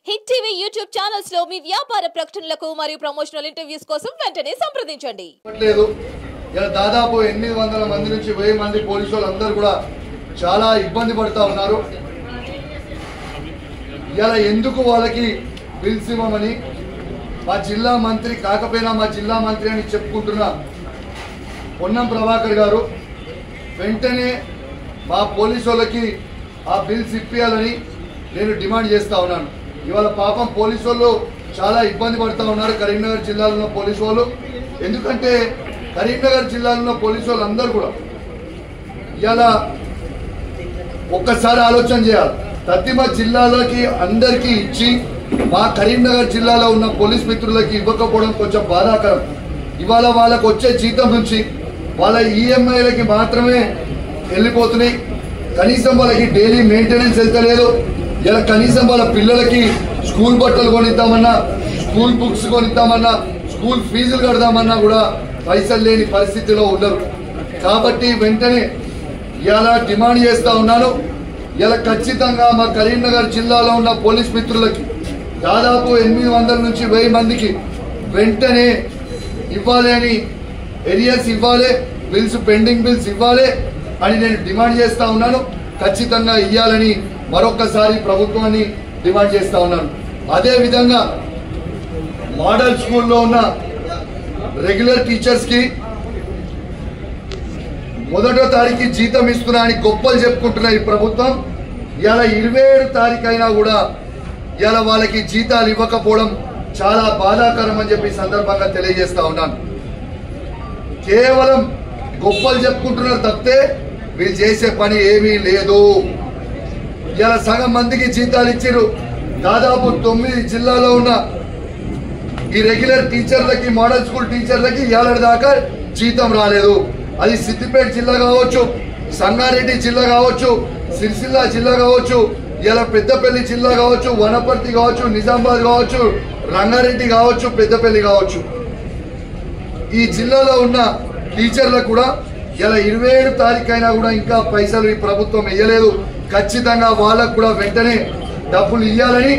Hit TV YouTube channels లో మీ వ్యాపార ప్రకటనలకు మరియు ప్రమోషనల్ ఇంటర్వ్యూస్ కోసం వెంటనే సంప్రదించండి. దాదాపు 800 మంది నుంచి 1000 మంది పోలీసులు అందరూ కూడా చాలా ఇబ్బంది పడతా ఉన్నారు. ఇలా ఎందుకు వాళ్ళకి బిల్స్ ఇవ్వమని మా జిల్లా మంత్రి కాకపోయినా మా జిల్లా మంత్రి అని చెప్పుకుంటున్న పొన్నం ప్రభాకర్ గారు వెంటనే మా పోలీసు వాళ్ళకి ఆ బిల్స్ ఇప్పియాలని నేను డిమాండ్ చేస్తూ ఉన్నాను. ఇవాళ పాపం పోలీసు వాళ్ళు చాలా ఇబ్బంది పడుతూ ఉన్నారు కరీంనగర్ జిల్లాలో ఉన్న పోలీసు వాళ్ళు. ఎందుకంటే కరీంనగర్ జిల్లాలో ఉన్న పోలీసు వాళ్ళు అందరూ కూడా ఇలా ఒక్కసారి ఆలోచన చేయాలి. ప్రతిమ జిల్లాలకి అందరికీ ఇచ్చి మా కరీంనగర్ జిల్లాలో ఉన్న పోలీస్ మిత్రులకి ఇవ్వకపోవడం కొంచెం బాధాకరం. ఇవాళ వాళ్ళకు వచ్చే జీతం నుంచి వాళ్ళ ఈఎంఐలకి మాత్రమే వెళ్ళిపోతున్నాయి. కనీసం వాళ్ళకి డైలీ మెయింటెనెన్స్ వెళ్తలేదు. ఇలా కనీసం వాళ్ళ పిల్లలకి స్కూల్ బట్టలు కొనిద్దామన్నా, స్కూల్ బుక్స్ కొనిద్దామన్నా, స్కూల్ ఫీజులు కడదామన్నా కూడా పైసలు లేని పరిస్థితిలో ఉన్నారు. కాబట్టి వెంటనే ఇలా డిమాండ్ చేస్తూ ఉన్నాను. ఇలా ఖచ్చితంగా మా కరీంనగర్ జిల్లాలో ఉన్న పోలీస్ మిత్రులకి దాదాపు 800 నుంచి 1000 మందికి వెంటనే ఇవ్వాలి అని, ఏరియాస్ ఇవ్వాలి, బిల్స్ పెండింగ్ బిల్స్ ఇవ్వాలి అని నేను డిమాండ్ చేస్తూ ఉన్నాను. ఖచ్చితంగా ఇవ్వాలని మరొకసారి ప్రభుత్వాన్ని డిమాండ్ చేస్తూ ఉన్నాను. అదేవిధంగా మోడల్ స్కూల్లో ఉన్న రెగ్యులర్ టీచర్స్కి 1వ తారీఖు జీతం ఇస్తున్నా అని గొప్పలు చెప్పుకుంటున్న ఈ ప్రభుత్వం ఇలా 27 తారీఖు అయినా కూడా ఇలా వాళ్ళకి జీతాలు ఇవ్వకపోవడం చాలా బాధాకరం అని చెప్పి సందర్భంగా తెలియజేస్తా ఉన్నాను. కేవలం గొప్పలు చెప్పుకుంటున్నారు తప్పితే వీళ్ళు చేసే పని ఏమీ లేదు. ఇలా సగం మందికి జీతాలు ఇచ్చారు. దాదాపు 9 జిల్లాలో ఉన్న ఈ రెగ్యులర్ టీచర్లకి, మోడల్ స్కూల్ టీచర్లకి ఏడాది దాకా జీతం రాలేదు. అది సిద్దిపేట జిల్లా కావచ్చు, సంగారెడ్డి జిల్లా కావచ్చు, సిరిసిల్ల జిల్లా కావచ్చు, ఇలా పెద్దపల్లి జిల్లా కావచ్చు, వనపర్తి కావచ్చు, నిజామాబాద్ కావచ్చు, రంగారెడ్డి కావచ్చు, పెద్దపల్లి కావచ్చు. ఈ జిల్లాలో ఉన్న టీచర్లకు కూడా ఇలా 27 తారీఖు అయినా కూడా ఇంకా పైసలు ఈ ప్రభుత్వం ఇవ్వలేదు. ఖచ్చితంగా వాళ్ళకు కూడా వెంటనే డబ్బులు ఇవ్వాలని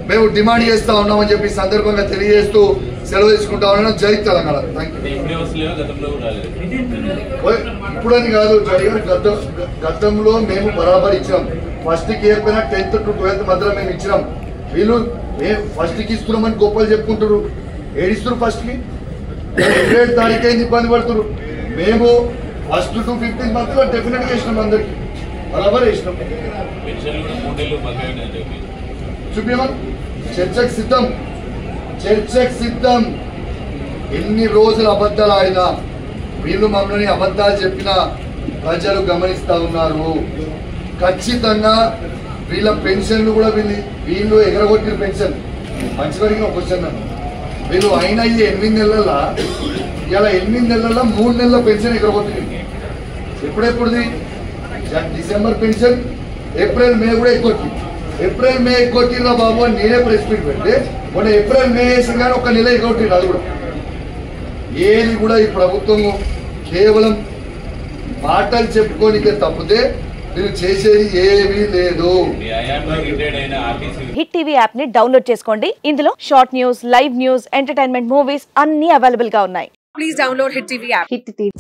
మేము డిమాండ్ చేస్తా ఉన్నామని చెప్పి సందర్భంగా తెలియజేస్తూ సెలవు తీసుకుంటా ఉన్నాను. జై తెలంగాణ. ఇప్పుడని కాదు, గతంలో మేము బరాబర్ ఇచ్చినాం. ఫస్ట్కి ఏమైనా 10th to 12th మధ్యలో మేము ఇచ్చినాం. వీళ్ళు ఫస్ట్కి ఇస్తున్నామని గొప్పలు చెప్పుకుంటారు. ఏడిస్తారు ఫస్ట్కి 27 తారీఖు అయింది ఇబ్బంది పడుతున్నారు. మేము ఫస్ట్ to 15th మధ్యలో డెఫినెట్గా ఇచ్చినాం. అందరికి బరాబర్ ఇచ్చినాం. చూపించమని చర్చకు సిద్ధం, చర్చకు సిద్ధం. ఎన్ని రోజులు అబద్ధాలు ఆడినా, వీళ్ళు మమ్మల్ని అబద్ధాలు చెప్పినా ప్రజలు గమనిస్తూ ఉన్నారు. ఖచ్చితంగా వీళ్ళ పెన్షన్లు కూడా వీళ్ళు ఎగరగొట్టిన పెన్షన్ మంచివరకు ఒక క్వశ్చన్. వీళ్ళు అయిన ఈ 8 నెలల ఇలా 8 నెలల 3 నెలల పెన్షన్ ఎగరగొట్టింది. ఎప్పుడెప్పుడుది? డిసెంబర్ పెన్షన్ ఏప్రిల్ మే కూడా ఎగ్గొట్టి, ఏప్రిల్ మే ఎగ్గొట్టిరా బాబు అని నేనే ప్రెస్ మీట్ పెడితే మొన్న ఏప్రిల్ మే వేసి కానీ ఒక నెల ఎగ్గొట్టింది. అది కూడా ఏది కూడా ఈ ప్రభుత్వము కేవలం మాటలు చెప్పుకోనికే తప్పితే మీరు చేసేది ఏమీ లేదు. హిట్ టీవీ యాప్ ని డౌన్లోడ్ చేసుకోండి. ఇందులో short news, live news, entertainment movies అన్ని అవైలబుల్ గా ఉన్నాయి. Please download hit TV app. Hit TV.